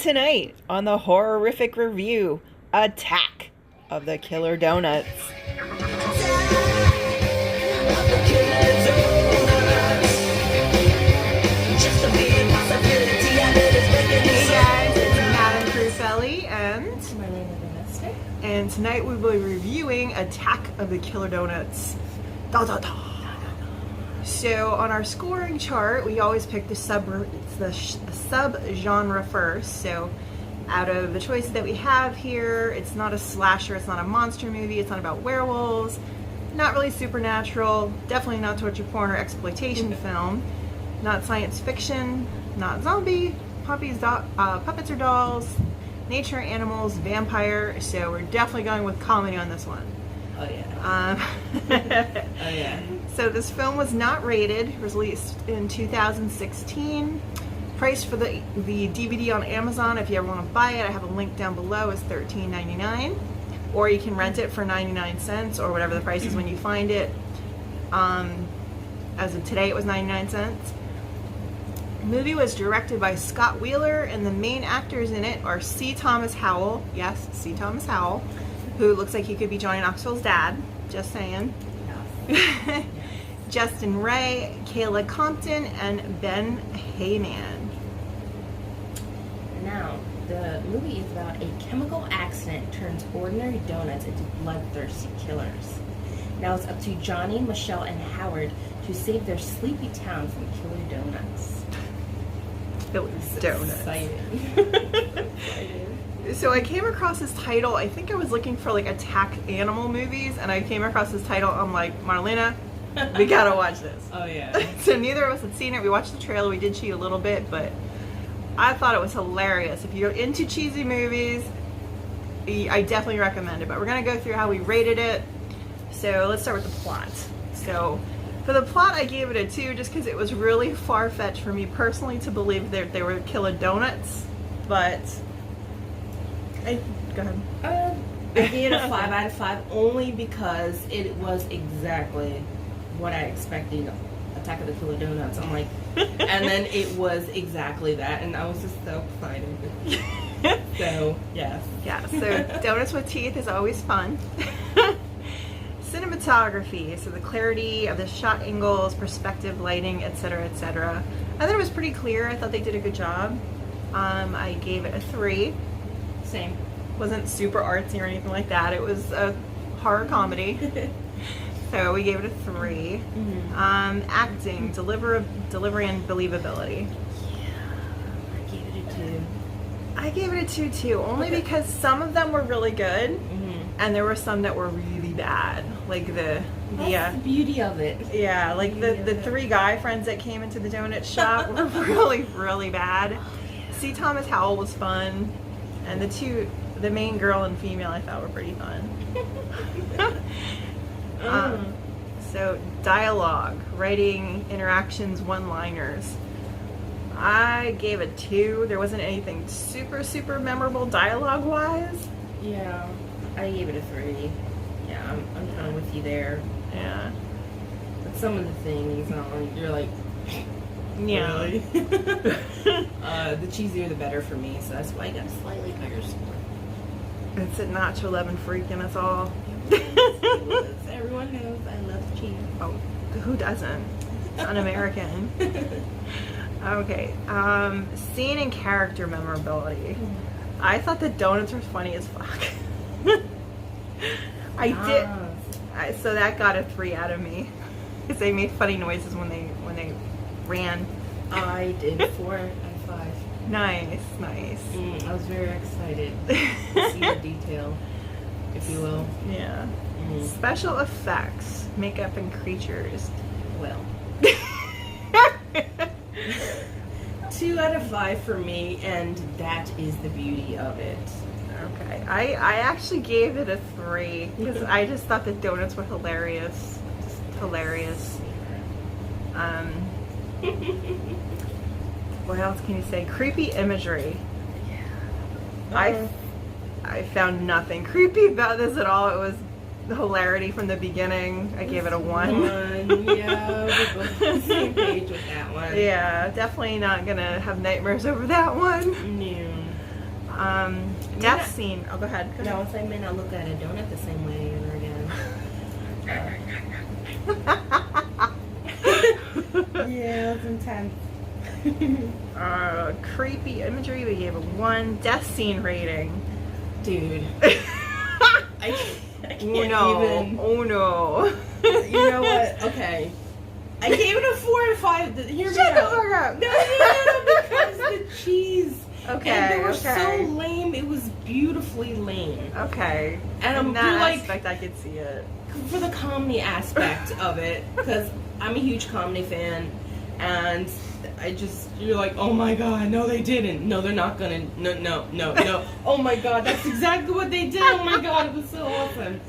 tonight on the horrific review, Attack of the Killer Donuts. Hey guys, it's Madam Cruselli and tonight we will be reviewing Attack of the Killer Donuts. Da, da, da. So on our scoring chart, we always pick the sub-genre first. So out of the choices that we have here, it's not a slasher, it's not a monster movie, it's not about werewolves, not really supernatural, definitely not torture porn or exploitation film, not science fiction, not zombie, puppets or dolls, nature, animals, vampire. So we're definitely going with comedy on this one. Oh yeah. Oh yeah. So this film was not rated. It was released in 2016. Price for the DVD on Amazon, if you ever want to buy it, I have a link down below, is $13.99. Or you can rent it for 99 cents or whatever the price is when you find it. As of today, it was 99 cents. The movie was directed by Scott Wheeler, and the main actors in it are C. Thomas Howell. Yes, C. Thomas Howell, who looks like he could be Johnny Knoxville's dad. Just saying. Yes. Justin Ray, Kayla Compton, and Ben Heyman. Now, the movie is about a chemical accident turns ordinary donuts into bloodthirsty killers. Now it's up to Johnny, Michelle, and Howard to save their sleepy town from killer donuts. Donuts. Exciting. So I came across this title. I think I was looking for like attack animal movies, and I came across this title. I'm like, Marlena, we gotta watch this. Oh yeah. So neither of us had seen it. We watched the trailer. We did cheat a little bit, but I thought it was hilarious. If you're into cheesy movies, I definitely recommend it. But we're gonna go through how we rated it. So let's start with the plot. So for the plot, I gave it a 2 just because it was really far-fetched for me personally to believe that they were killer donuts. But go ahead. I gave it a 5 out of 5 only because it was exactly what I expected. Attack of the Killer Donuts. I'm like, and then it was exactly that, and I was just so excited. So yes. Yeah. So donuts with teeth is always fun. Cinematography, so the clarity of the shot angles, perspective, lighting, etc., etc. I thought it was pretty clear. I thought they did a good job. I gave it a 3. Same. Wasn't super artsy or anything like that. It was a horror comedy. So we gave it a 3. Mm-hmm. Acting, delivery and believability. Yeah, I gave it a 2. I gave it a 2 too, only because some of them were really good, and there were some that were really bad. Like That's the beauty of it. Yeah, like the 3 guy friends that came into the donut shop were really, really bad. Oh, yeah. C. Thomas Howell was fun, and the main girl and female I thought were pretty fun. So dialogue, writing, interactions, one-liners. I gave it 2. There wasn't anything super memorable dialogue-wise. Yeah, I gave it a 3. Yeah, I'm kind of with you there. Yeah. But some of the things, you're like, yeah. Really? The cheesier the better for me, so that's why I got a slightly higher score. It's a notch 11 freaking us all. Everyone knows I love cheese. Oh, who doesn't? It's un-American. Okay, scene and character memorability. I thought the donuts were funny as fuck. So that got a 3 out of me. Because they made funny noises when they ran. I did 4 out of 5. Nice. I was very excited to see the detail, if you will. Yeah. Special effects, makeup, and creatures. Well. 2 out of 5 for me, and that is the beauty of it. Okay, I actually gave it a 3 because I just thought the donuts were hilarious. Just hilarious. What else can you say? Creepy imagery. Yeah. I found nothing creepy about this at all. It was the hilarity from the beginning. I gave it a 1. Yeah, we're both on the same page with that one. Yeah, definitely not gonna have nightmares over that one. No. Death scene. Oh, go ahead. Go No, ahead. I may not look at a donut the same way ever again. Yeah, it's intense. Creepy imagery. We gave it 1. Death scene rating. Dude. I can't Oh no. even. Oh no. You know what? Okay. I gave it a 4 out of 5. Hear me Shut the out. fuck up. No, because the cheese. Okay. And they were okay. so lame. It was beautifully lame. Okay. And I'm In that like, aspect, I could see it. for the comedy aspect of it, because I'm a huge comedy fan, and you're like, oh my god, no they didn't, no they're not gonna, no, oh my god, that's exactly what they did, oh my god, it was so awesome.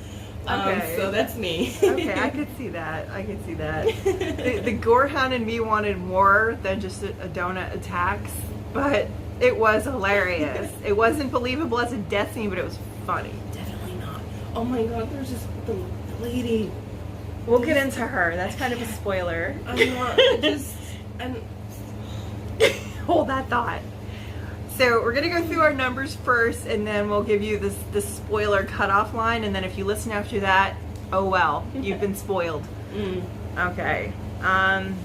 Okay. So that's me. Okay, I could see that. The gorehound in me wanted more than just a donut attacks, but it was hilarious. It wasn't believable as a death scene, but it was funny. Definitely not. Oh my god, there's just the lady. We'll get into her. That's kind of a spoiler. I'm not, and Hold that thought. So we're gonna go through our numbers first, and then we'll give you this spoiler cutoff line, and then if you listen after that, oh well, you've been spoiled. Okay.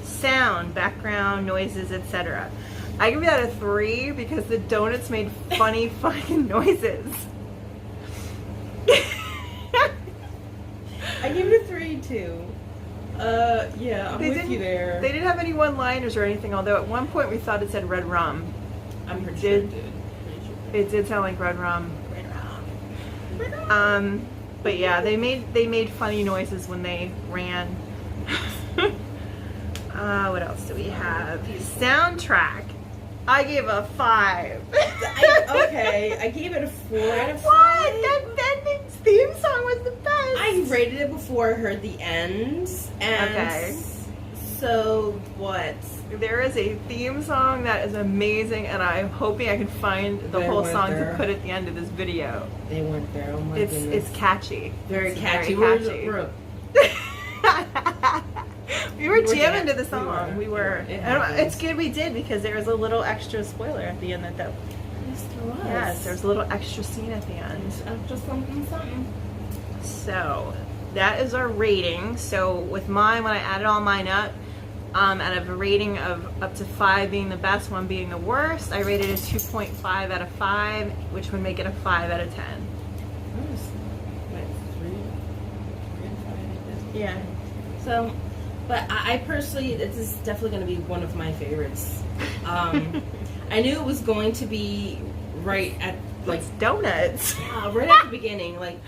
Sound, background, noises, etc. I give that a 3 because the donuts made funny fucking noises. I give it a 3 too. Yeah, I'm with you there. They didn't have any one-liners or anything, although at one point we thought it said red rum. I'm pretty sure it did. It did sound like red rum. But yeah, they made funny noises when they ran. What else do we have? Soundtrack. I gave a 5. Okay, I gave it a 4 out of 5. What? That theme song was the best. I rated it before I heard the end, and Okay. So what? There is a theme song that is amazing, and I'm hoping I can find the They whole went song there. to put at the end of this video. They went there. Oh my goodness. It's catchy. Very It's catchy. Very catchy. We were jamming to the song. We were. It I don't- happens. it's good we did because there was a little extra spoiler at the end that Yes, there was. yes, there was a little extra scene at the end. Just something. So that is our rating. So with mine, when I added all mine up, out of a rating of up to 5 being the best, 1 being the worst, I rated it a 2.5 out of 5, which would make it a 5 out of 10. Yeah. So, but I personally, this is definitely going to be one of my favorites. I knew it was going to be right at Like donuts. right at the beginning, like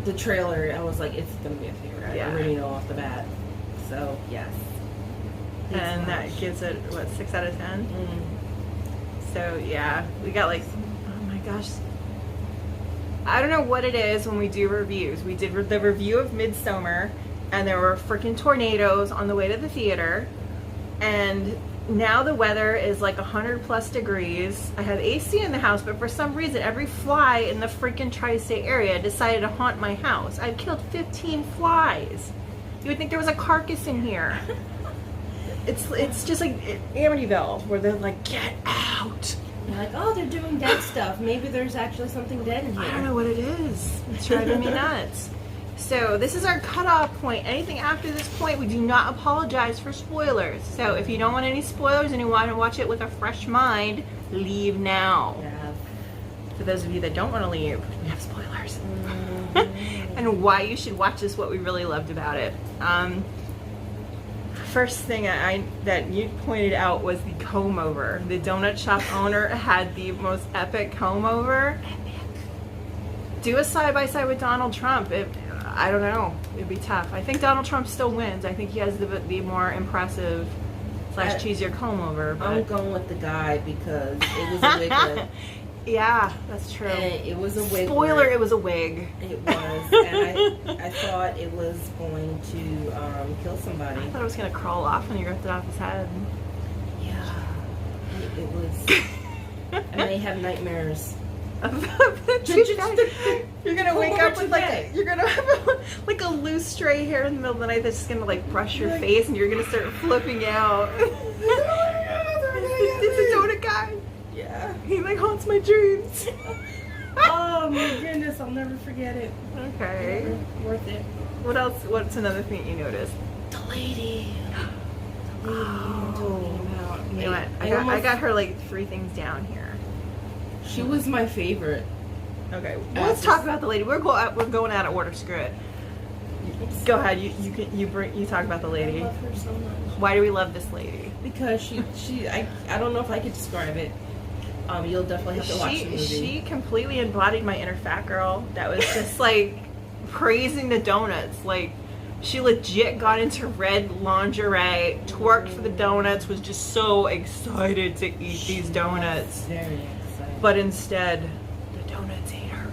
the trailer. I was like, it's going to be a favorite. Yeah. I already know off the bat. So yes. And that gives it, what, 6 out of 10? So yeah, we got like, oh my gosh. I don't know what it is when we do reviews. We did the review of Midsommar, and there were freaking tornadoes on the way to the theater. And now the weather is like 100+ degrees. I have AC in the house, but for some reason, every fly in the freaking tri-state area decided to haunt my house. I've killed 15 flies. You would think there was a carcass in here. It's just like Amityville, where they're like, get out. You're like, oh, they're doing dead stuff. Maybe there's actually something dead in here. I don't know what it is. It's driving me nuts. So this is our cutoff point. Anything after this point, we do not apologize for spoilers. So if you don't want any spoilers and you want to watch it with a fresh mind, leave now. Yeah. For those of you that don't want to leave, we have spoilers. And why you should watch this, what we really loved about it. First thing that you pointed out was the comb over. The donut shop owner had the most epic comb over. Do a side-by-side with Donald Trump. I don't know. It'd be tough. I think Donald Trump still wins. I think he has the more impressive / cheesier comb over. But I'm going with the guy because it was a wig. yeah, that's true. And it was a wig. Spoiler, it was a wig. It was, and I thought it was going to kill somebody. I thought it was going to crawl off when you ripped it off his head. Yeah, it was. I may have nightmares. You're gonna wake up with today. you're gonna have like a loose stray hair in the middle of the night that's just gonna like brush your face, and you're gonna start flipping out. It's a donut guy. Yeah. He like haunts my dreams. Oh my goodness, I'll never forget it. Okay. Never worth it. What else? What's another thing you noticed? The lady. The lady I'm talking about. You know what? I got her like 3 things down here. She was my favorite. Okay, let's talk about the lady. We're going out of order. Screw it. Go ahead. You talk about the I lady. love her so much. Why do we love this lady? Because I don't know if I could describe it. You'll definitely have to watch the movie. She completely embodied my inner fat girl. That was just like praising the donuts. Like she legit got into red lingerie, twerked for the donuts, was just so excited to eat these donuts. Very excited. But instead, the donuts ate her.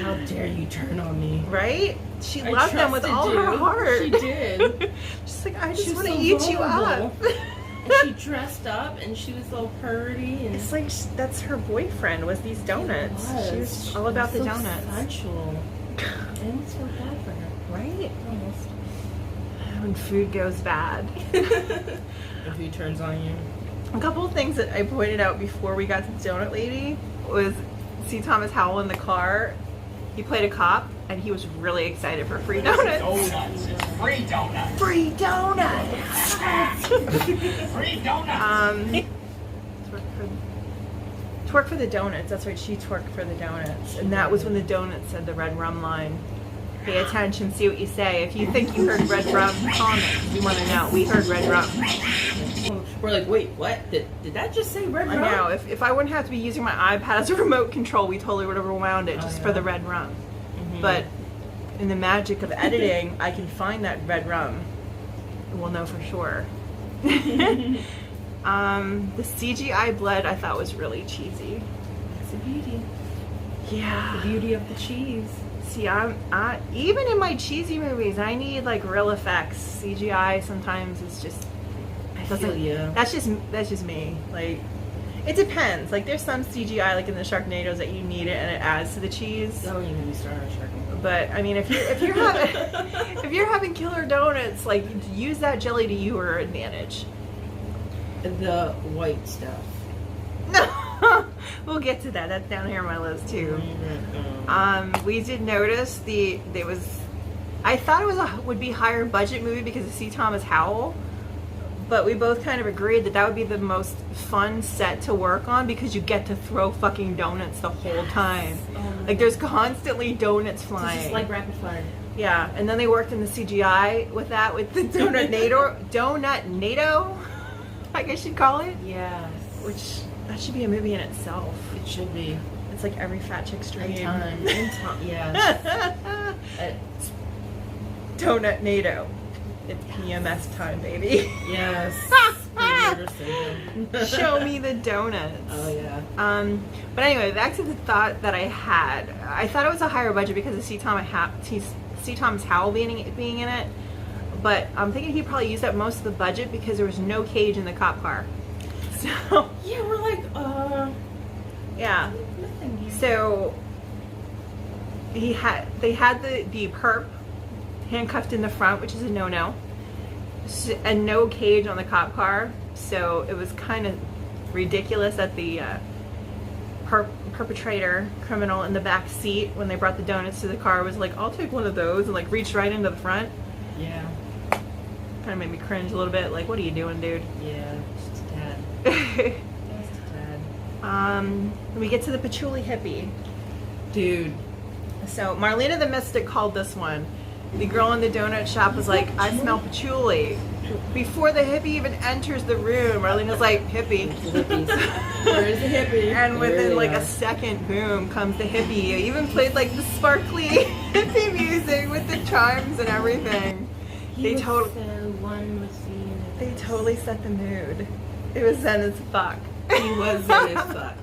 How dare you turn on me? Right? She loved them with all trusted her you. heart. She did. She's like, I She just was want to so eat you up. vulnerable. And she dressed up and she was all purdy and It's like that's her boyfriend was these donuts. She was all about the so donuts. sensual. And it's so bad for her. Right? Almost. When food goes bad. If he turns on you. A couple of things that I pointed out before we got to the donut lady was see Thomas Howell in the car. He played a cop and he was really excited for free donuts. Donuts. It's free donuts. Free donuts! Free donuts. Twerk for the donuts. That's right, she twerked for the donuts. And that was when the donuts said the red rum line. Pay attention, see what you say. If you think you heard red rum, comment. We want to know. We heard red rum. We're like, wait, what? Did that just say red I rum? know. If I wouldn't have to be using my iPad as a remote control, we totally would have rewound it just for the red rum. Mm-hmm. But in the magic of editing, I can find that red rum. We'll know for sure. The CGI blood I thought was really cheesy. That's the beauty. Yeah. The beauty of the cheese. See, I even in my cheesy movies, I need like real effects. CGI sometimes is just doesn't. Yeah. That's just me. Like, it depends. Like, there's some CGI like in the Sharknadoes that you need it and it adds to the cheese. Don't even be started on Sharknado. But I mean, if you're having killer donuts, like use that jelly to your advantage. The white stuff. No, we'll get to that. That's down here on my list too. We did notice I thought it would be higher budget movie because of C. Thomas Howell, but we both kind of agreed that would be the most fun set to work on because you get to throw fucking donuts the whole time. Like there's constantly donuts flying. It's just like rapid fire. Yeah, and then they worked in the CGI with the donut NATO, I guess you'd call it. Yes. Which that should be a movie in itself. It should be. It's like every fat chick's dream. In time. Yes. Donut NATO. It's PMS time, baby. Yes. Show me the donuts. Oh yeah. But anyway, back to the thought that I had. I thought it was a higher budget because of C. Thomas Howell being in it. But I'm thinking he probably used up most of the budget because there was no cage in the cop car. So Yeah, we're like, yeah. nothing here. So they had the perp handcuffed in the front, which is a no-no, and no cage on the cop car. So it was kind of ridiculous that the criminal in the back seat when they brought the donuts to the car was like, I'll take one of those, and like reached right into the front. Yeah. Kind of made me cringe a little bit. Like, what are you doing, dude? Yeah, just a tad. Just a tad. We get to the patchouli hippie. Dude. So Marlena the Mystic called this one. The girl in the donut shop was like, I smell patchouli. Before the hippie even enters the room, Marlena's like, hippie. Where's the hippie? And within There like we a are. second, boom, comes the hippie. He even played like the sparkly hippie music with the chimes and everything. They totally set the mood. It was zen as fuck. He was zen as fuck.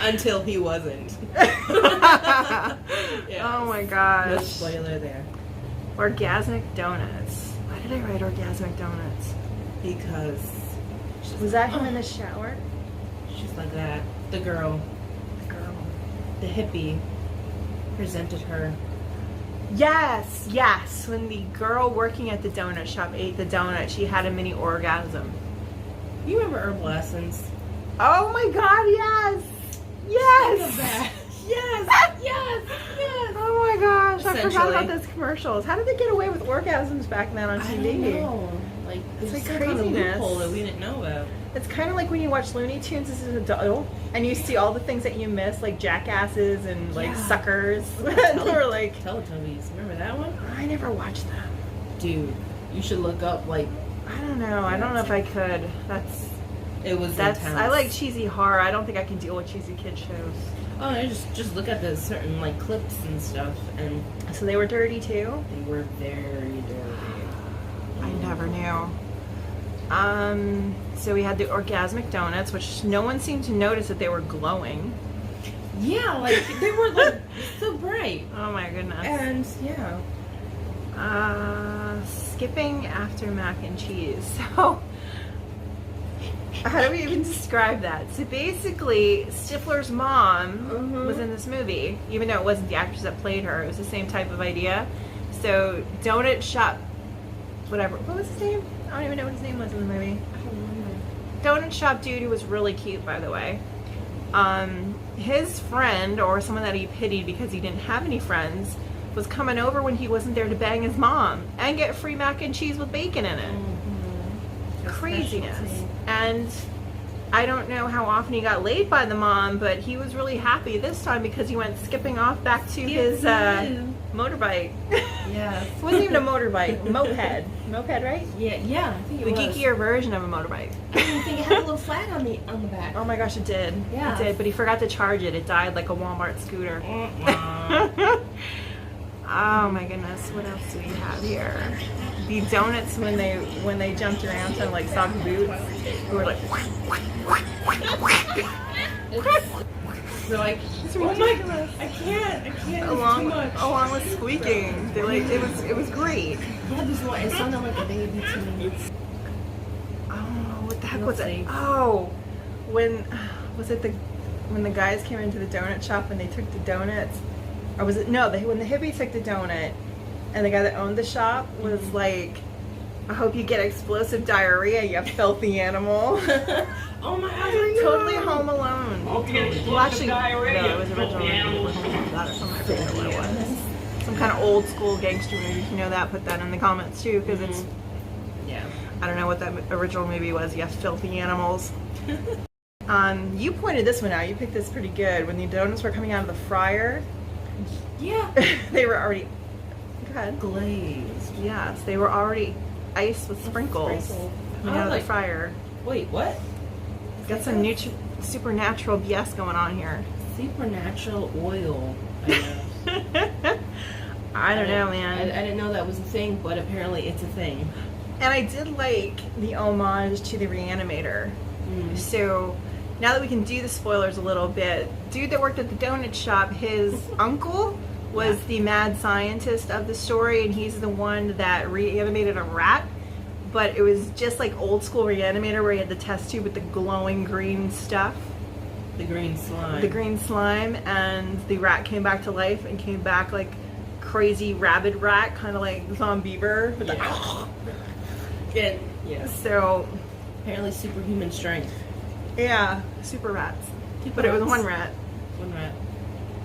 Until he wasn't. Yeah. Oh my gosh. No spoiler there. Orgasmic donuts. Why did I write orgasmic donuts? Because Was that him in the shower? she's like that. The girl, The girl. the hippie, presented her. Yes, yes. When the girl working at the donut shop ate the donut, she had a mini orgasm. You remember Herbal Essence? Oh my God, yes! Yes! Think of that. Yes, yes, yes. Oh my gosh, I forgot about Essentially. those commercials. How did they get away with orgasms back then on I TV? don't know. Like, It's there's like some kind of craziness. loophole that we didn't know about. It's kind of like when you watch Looney Tunes as an adult and you see all the things that you miss, like jackasses and like Yeah. suckers. Or like, Teletubbies. Remember that one? I never watched them. Dude, you should look up, like, I don't know. I don't know if I could. it was That's. intense. I like cheesy horror. I don't think I can deal with cheesy kid shows. Oh, no, just look at the certain, like, clips and stuff, and So they were dirty too. they were very dirty. I never knew. So we had the orgasmic donuts, which no one seemed to notice that they were glowing. Yeah, like, they were, like, so bright. Oh my goodness. And, yeah. Skipping after mac and cheese. So, how do we even describe that? So basically, Stifler's mom was in this movie, even though it wasn't the actress that played her. It was the same type of idea. So, donut shop, whatever. What was his name? I don't even know what his name was in the movie. Donut shop dude who was really cute, by the way. His friend, or someone that he pitied because he didn't have any friends, was coming over when he wasn't there to bang his mom and get free mac and cheese with bacon in it. Craziness. Specialty. And I don't know how often he got laid by the mom, but he was really happy this time because he went skipping off back to his motorbike. Yeah. It wasn't even a motorbike, moped. Moped, right? Yeah, I think The it was. geekier version of a motorbike. I didn't think it had a little flag on the back. Oh my gosh, it did. Yeah. It did, but he forgot to charge it. It died like a Walmart scooter. Oh my goodness, what else do we have here? The donuts when they jumped around to like soggy boots. We were like They're like, it's oh my ridiculous. I can't, it's too Along much. with squeaking. They like it was great. Yeah, this one, it sounded like a baby to me. Oh, what the heck Real was it? safe. Oh, when the guys came into the donut shop and they took the donuts, or was it when the hippie took the donut, and the guy that owned the shop was like, "I hope you get explosive diarrhea, you filthy animal." Oh my god, Totally Home Alone. Hope you get Well, explosive actually, diarrhea. no, it was originally Home Alone that or something. I forget what it was. Some kind of old school gangster movie. If you know that, put that in the comments too, because it's. Yeah. I don't know what that original movie was. You filthy animals. You pointed this one out. You picked this pretty good. When the donuts were coming out of the fryer, Yeah. they were already. Go ahead. Glazed. Yes, they were already iced with sprinkles coming out of the fryer. Wait, what? Got some supernatural BS going on here. Supernatural oil, I guess. I don't know, I man. didn't know that was a thing, but apparently it's a thing. And I did like the homage to the Reanimator. Mm. So now that we can do the spoilers a little bit, dude that worked at the donut shop, his uncle was the mad scientist of the story, and he's the one that reanimated a rat. But it was just like old school Reanimator where he had the test tube with the glowing green stuff. The green slime. The green slime, and the rat came back to life and came back like crazy rabid rat, kind of like Zombieber. With Yeah. So, Apparently superhuman strength. yeah, super rats. Super But it was rats. one rat. One rat.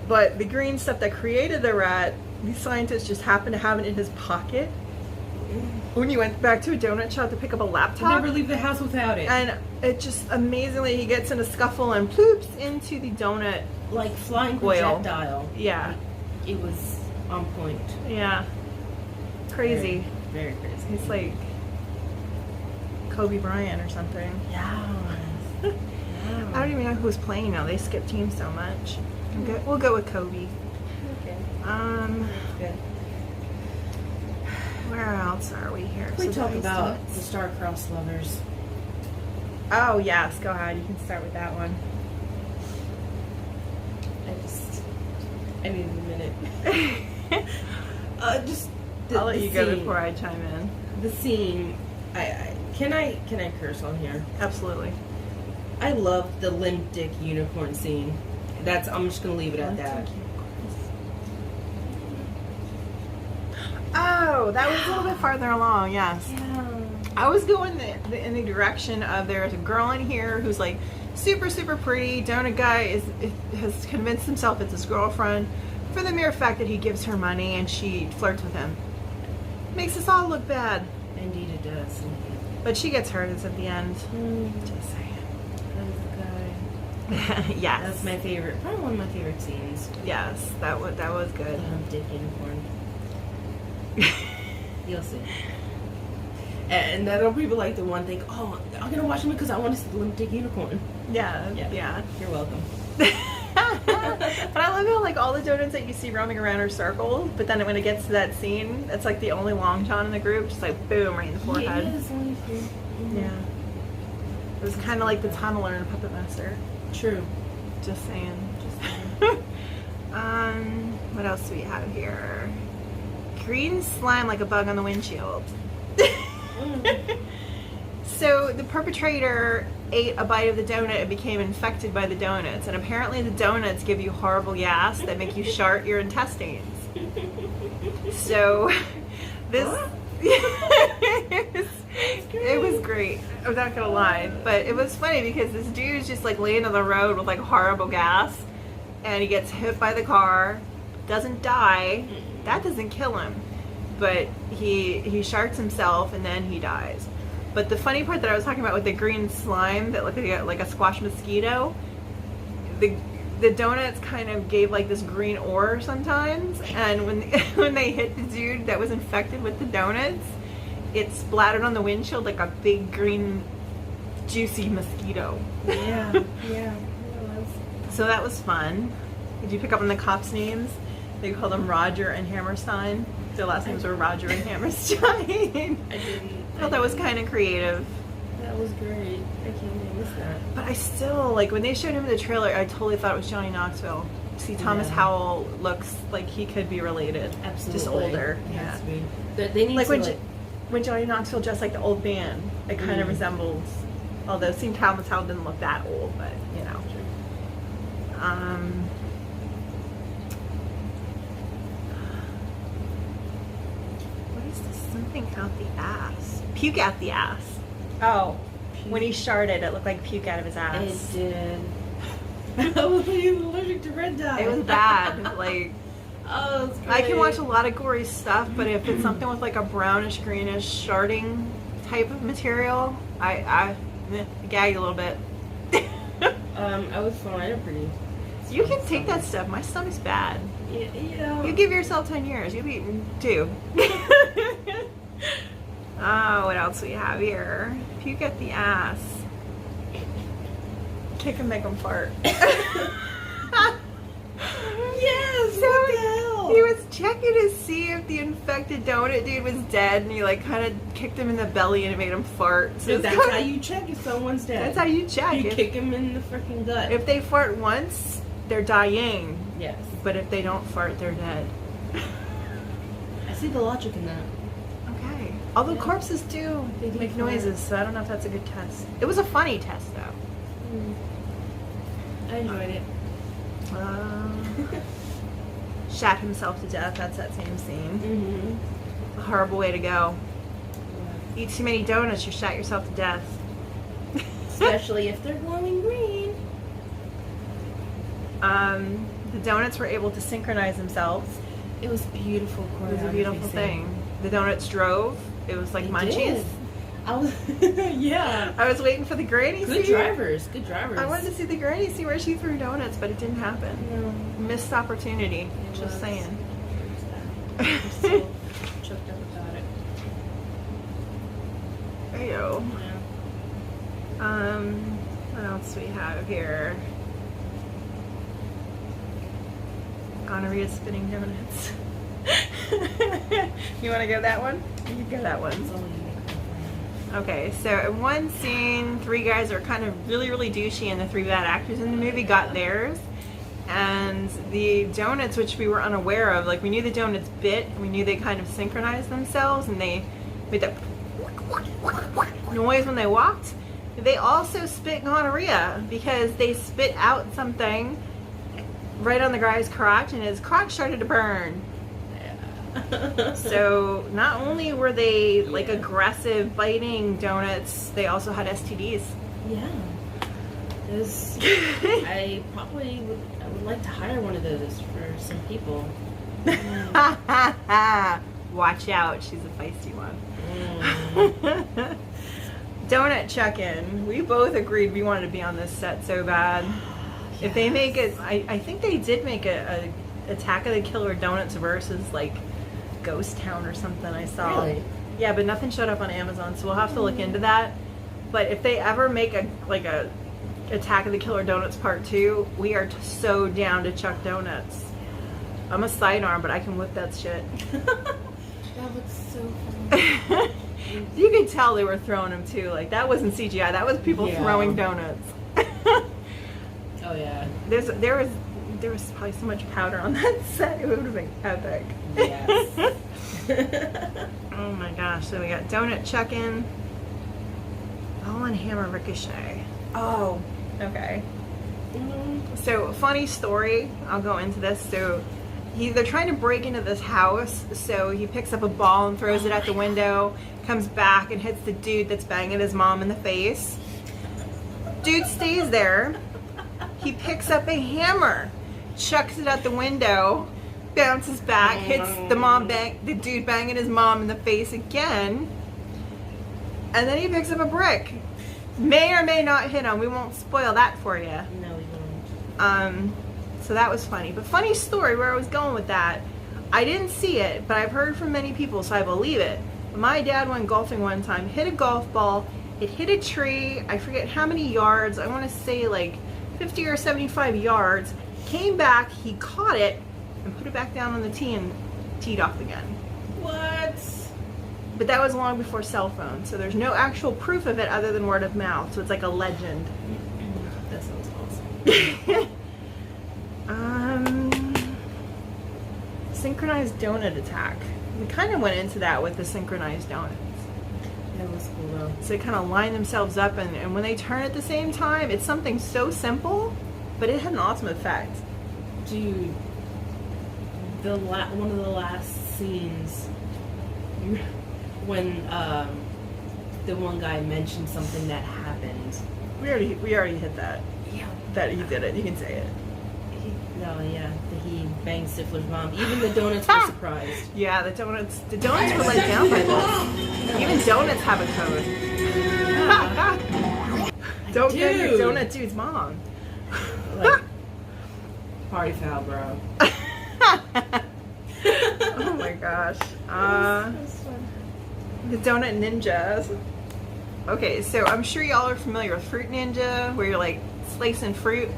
But the green stuff that created the rat, the scientists just happened to have it in his pocket when he went back to a donut shop to pick up a To laptop. never leave the house without it. And it just amazingly, he gets in a scuffle and ploops into the donut. Like flying Oil. projectile. Yeah, It was on point. yeah. Crazy. Very, very crazy. He's like Kobe Bryant or something. Yeah. I don't even know who was playing now. They skip teams so much. We'll go with Kobe. Okay. Good. Where else are we here? We So talk those about donuts. the star-crossed lovers. Oh yes, go ahead. You can start with that one. I need a minute. Just I'll let you go scene. before I chime in. The scene. Can I curse on here? Absolutely. I love the limp dick unicorn scene. I'm just gonna leave it at that. Oh, that was a little bit farther along. Yes. Yeah. I was going in the direction of there's a girl in here who's like super, super pretty. Donut guy has convinced himself it's his girlfriend for the mere fact that he gives her money and she flirts with him. Makes us all look bad. Indeed it does. But she gets hurt at the end. Just saying. Yes. That's my favorite. Probably one of my favorite scenes. Yes, that was good. The hump dick unicorn. You'll see. And I know people like the one thing, oh, I'm gonna watch them because I want to see the limp dick unicorn. Yeah. You're welcome. But I love how like all the donuts that you see roaming around are circled, but then when it gets to that scene, it's like the only long shot in the group, just like boom, right in the forehead. Yeah, it's only three. Yeah. It was kind of like the tunneler in Puppet Master. True. Just saying. What else do we have here? Green slime like a bug on the windshield. So the perpetrator ate a bite of the donut and became infected by the donuts, and apparently the donuts give you horrible gas that make you shart your intestines. So this it was great. I'm not gonna lie, but it was funny because this dude's just like laying on the road with like horrible gas, and he gets hit by the car, doesn't die. That doesn't kill him, but he sharts himself and then he dies. But the funny part that I was talking about with the green slime that looked like a squash mosquito, the donuts kind of gave like this green ore sometimes, and when they hit the dude that was infected with the donuts, it splattered on the windshield like a big green juicy mosquito. Yeah, yeah, it was. So that was fun. Did you pick up on the cops' names? They called them Roger and Hammerstein. Their last names were Roger and Hammerstein. I didn't. I thought that was kind of creative. That was great. I can't believe miss that. But I still, like, when they showed him in the trailer, I totally thought it was Johnny Knoxville. See, Thomas Yeah. Howell looks like he could be related. Absolutely. Just older. Yeah. Yeah. They need Like to when Johnny Knoxville dressed like the old man, it kind of resembles, although see, Thomas Howell didn't look that old, but, you know. What is this? Something out the ass. Puke out the ass. Oh, when he sharted, it looked like puke out of his ass. It did. I was allergic to red dye. It was bad. Like, oh, it's great. I can watch a lot of gory stuff, but if it's something with like a brownish, greenish, sharding type of material, I gag a little bit. I was fine. I'm pretty. You can take that stuff. My stomach's bad. Yeah, you know. You give yourself 10 years. You'll be eating 2. Oh, what else we have here? Puke at the ass. Kick and make them fart. Yes. So What the hell? he was checking to see if the infected donut dude was dead, and he like kind of kicked him in the belly and it made him fart. So So it's that's kinda- how you check if someone's dead. That's how you check. You If- kick him in the freaking gut. If they fart once, they're dying. Yes. But if they don't fart, they're dead. I see the logic in that. Okay. Although Yeah. corpses do They do make fart. noises, so I don't know if that's a good test. It was a funny test, though. I enjoyed it. Shat himself to death. That's that same scene. Mm-hmm. A horrible way to go. Eat too many donuts, you shat yourself to death. Especially if they're glowing green. The donuts were able to synchronize themselves. It was beautiful It was a choreography, beautiful Sam. thing. The donuts drove. It was like They munchies. did. I was, yeah. I was waiting for the granny Good scene. drivers. Good drivers. I wanted to see the granny see where she threw donuts, but it didn't happen. No. Missed opportunity. It Just was. saying. I'm so choked up about it. Ayo. Yeah. What else do we have here? Gonorrhea spinning donuts. You want to go that one? You can go that one. That's all you make. Okay, so in one scene, 3 guys are kind of really, really douchey, and the 3 bad actors in the movie got theirs. And the donuts, which we were unaware of, like we knew the donuts bit, and we knew they kind of synchronized themselves, and they made that noise when they walked. They also spit gonorrhea because they spit out something right on the guy's crotch, and his crotch started to burn. So not only were they like Yeah. aggressive biting donuts, they also had STDs. Yeah. I would like to hire one of those for some people. Watch out, she's a feisty one. Mm. Donut check-in. We both agreed we wanted to be on this set so bad. If they make it, I think they did make a Attack of the Killer Donuts versus like Ghost Town or something. I saw. Really? Yeah, but nothing showed up on Amazon, so we'll have to look into that. But if they ever make a Attack of the Killer Donuts Part 2, we are so down to chuck donuts. I'm a sidearm, but I can whip that shit. That looks so funny. You could tell they were throwing them too. Like that wasn't CGI. That was people Yeah. throwing donuts. Oh yeah. There was probably so much powder on that set. It would have been epic. Yes. Oh my gosh. So we got donut chucking. Ball and hammer ricochet. Oh. Okay. So funny story. I'll go into this. So they're trying to break into this house. So he picks up a ball and throws it at the window. Comes back and hits the dude that's banging his mom in the face. Dude stays there. He picks up a hammer, chucks it at the window, bounces back, hits the dude banging his mom in the face again, and then he picks up a brick. May or may not hit him. We won't spoil that for you. No, we won't. So that was funny. But funny story where I was going with that. I didn't see it, but I've heard from many people, so I believe it. My dad went golfing one time, hit a golf ball, it hit a tree, I forget how many yards, I want to say like 50 or 75 yards, came back, he caught it, and put it back down on the tee and teed off again. What? But that was long before cell phones, so there's no actual proof of it other than word of mouth, so it's like a legend. That sounds awesome. Synchronized donut attack. We kind of went into that with the synchronized donuts. That was cool though. So they kind of line themselves up, and when they turn at the same time, it's something so simple, but it had an awesome effect. Dude, one of the last scenes when the one guy mentioned something that happened. We already hit that. Yeah. That he did it. You can say it. That he banged Stifler's mom. Even the donuts were surprised. Yeah, the donuts were let down by this. Even donuts have a code. Don't get your donut dude's mom. Like, party foul, bro. Oh my gosh. The donut ninjas. Okay, so I'm sure y'all are familiar with Fruit Ninja, where you're like slicing fruit.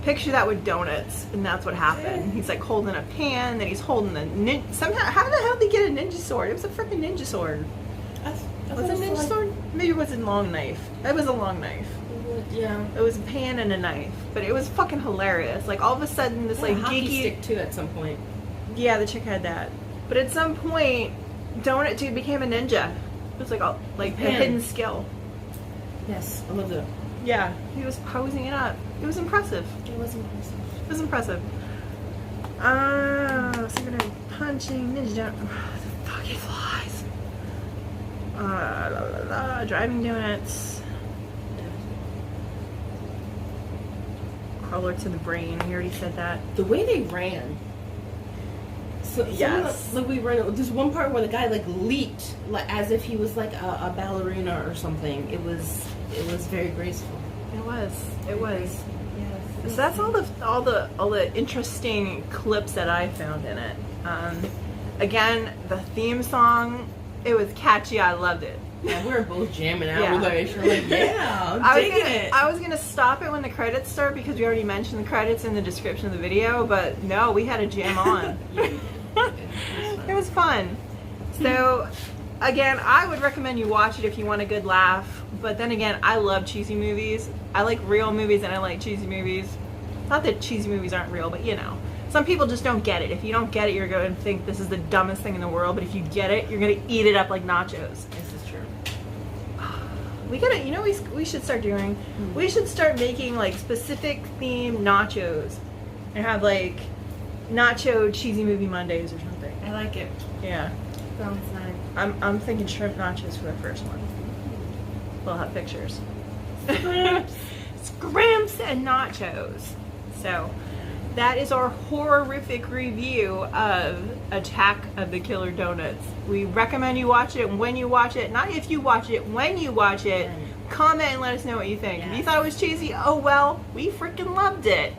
Picture that with donuts, and that's what happened. He's like holding a pan, then he's holding the somehow. How the hell did he get a ninja sword? It was a freaking ninja sword. Was it a ninja sword? Maybe it was a long knife. It was a long knife. Yeah. It was a pan and a knife, but it was fucking hilarious. Like all of a sudden, this like hockey geeky stick too at some point. Yeah, the chick had that. But at some point, Donut Dude became a ninja. It was like a hidden skill. Yes, I love that. Yeah, he was posing it up. It was impressive. It was impressive. It was impressive. Synchronized punching, ninja donut. The fucking flies. Driving donuts. Crawler to the brain. We already said that. The way they ran. So Yes. like we ran. There's one part where the guy like leaped, like as if he was like a ballerina or something. It was very graceful. It was. It was. Yes. So that's all the interesting clips that I found in it. Again, the theme song, it was catchy. I loved it. Yeah, we were both jamming out Yeah. with our intro. Like, yeah, I'm digging it. I was gonna stop it when the credits start because we already mentioned the credits in the description of the video, but no, we had a jam on. It was fun. So, again, I would recommend you watch it if you want a good laugh. But then again, I love cheesy movies. I like real movies and I like cheesy movies. Not that cheesy movies aren't real, but you know. Some people just don't get it. If you don't get it, you're going to think this is the dumbest thing in the world. But if you get it, you're going to eat it up like nachos. This is true. We gotta, you know, we should start doing. We should start making like specific themed nachos, and have like nacho cheesy movie Mondays or something. I like it. Yeah. Sounds nice. I'm thinking shrimp nachos for the first one. We'll have pictures. Scrimps and nachos. So that is our horrific review of Attack of the Killer Donuts. We recommend you watch it when you watch it. Not if you watch it, when you watch it. Comment and let us know what you think. If you thought it was cheesy, oh well, we freaking loved it.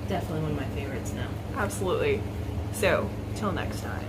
Definitely one of my favorites now. Absolutely. So, till next time.